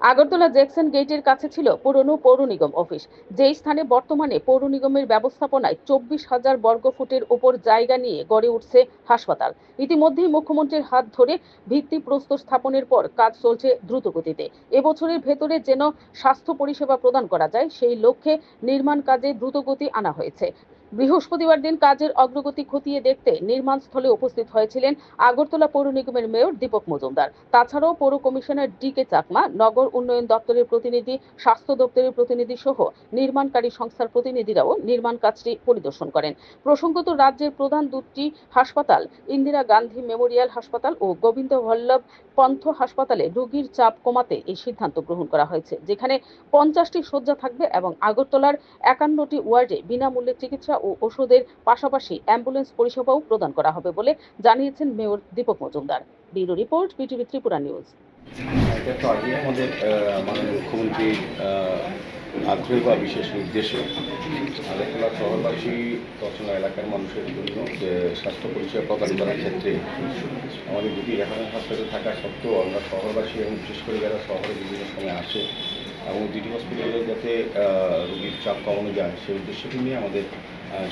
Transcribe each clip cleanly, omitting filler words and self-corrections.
Agartala Jackson গেটের কাছে ছিল পুরনো পৌর নিগম অফিস, যেই স্থানে বর্তমানে পৌর নিগমের ব্যবস্থাপনায় 24,000 বর্গফুটের ওপর জায়গা নিয়ে গড়ে উঠছে হাসপাতাল। ইতিমধ্যেই মুখ্যমন্ত্রীর হাত ধরে ভিত্তিপ্রস্তর স্থাপনের পর কাজ চলছে দ্রুতগতিতে। এবছরের ভেতরে যেন স্বাস্থ্য পরিষেবা প্রদান করা যায়, সেই লক্ষ্যে নির্মাণ কাজে দ্রুতগতি আনা হয়েছে। বৃহস্পতিবার দিন কাজের অগ্রগতি খতিয়ে দেখতে নির্মাণস্থলে উপস্থিত হয়েছিলেন আগরতলা পৌর নিগমের মেয়র দীপক মজুমদার। তাছাড়াও পৌর কমিশনার ডি.কে চাকমা, নগর উন্নয়ন দপ্তরের প্রতিনিধি, স্বাস্থ্য দপ্তরের প্রতিনিধি সহ নির্মাণকারী সংস্থার প্রতিনিধিরাও নির্মাণ কাজটি পরিদর্শন করেন। প্রসঙ্গত, রাজ্যের প্রধান দুটি হাসপাতাল, ইন্দিরা গান্ধী মেমোরিয়াল হাসপাতাল ও গোবিন্দ বল্লভ পন্থ হাসপাতালে রোগীর চাপ কমাতে এই সিদ্ধান্ত গ্রহণ করা হয়েছে, যেখানে 50টি শয্যা থাকবে এবং আগরতলার 51টি ওয়ার্ডে বিনামূল্যে চিকিৎসা ও ওষুধের পাশাপাশি অ্যাম্বুলেন্স পরিষেবাও প্রদান করা হবে বলে জানিয়েছেন mayor Dipak Majumdar. Bureau report, BTV Tripura news. এটা তো আগে আমাদের মাননীয় মুখ্যমন্ত্রীর আগ্রহ বা বিশেষ নির্দেশে আগরতলা শহরবাসী তথা এলাকার মানুষের জন্য যে স্বাস্থ্য পরিষেবা প্রদান করার ক্ষেত্রে আমাদের দুটি রেফারেন্স হাসপাতাল থাকা সত্ত্বেও আমরা শহরবাসী এবং বিশেষ করে যারা শহরে বিভিন্ন সময় আসে এবং দুটি হসপিটালে যাতে রোগীর চাপ কমানো যায় সেই উদ্দেশ্যকে নিয়ে আমাদের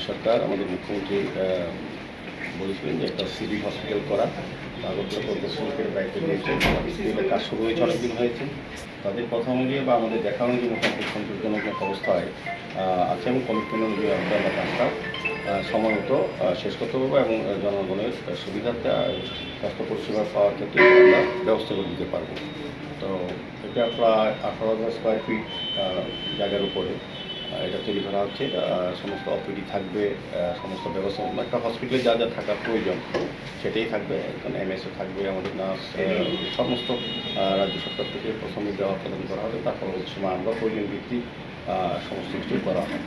সরকার, আমাদের মুখ্যমন্ত্রী বলেছিলেন যে একটা সিভিল হসপিটাল করা। আগরতলা পৌর শ্রমিকের দায়িত্ব দিয়েছে, কাজ শুরু হয়েছে, অনেকদিন হয়েছে। তাদের কথা অনুযায়ী বা আমাদের দেখা অনুযায়ী মোটামুটি সন্তোষজনক একটা অবস্থায় আছে এবং কমিটমেন্ট অনুযায়ী আমরা কাজটা সময় মতো শেষ করতে পারবো এবং জনগণের সুবিধার্থে স্বাস্থ্য পরিষেবা পাওয়ার ক্ষেত্রে আমরা ব্যবস্থা করে দিতে পারবো। তো এটা প্রায় 18,000 স্কোয়ার ফিট জায়গার উপরে এটা তৈরি করা হচ্ছে। সমস্ত অপিডি থাকবে, সমস্ত ব্যবস্থা একটা হসপিটালে যা যা থাকার প্রয়োজন সেটাই থাকবে। এখানে এমএসও থাকবে, আমাদের নার্স, সমস্ত রাজ্য সরকার থেকে প্রথমে দেওয়া প্রদান করা হবে, তারপর হচ্ছে আমরা প্রয়োজন ভিত্তিক সমস্ত কিছু করা হবে।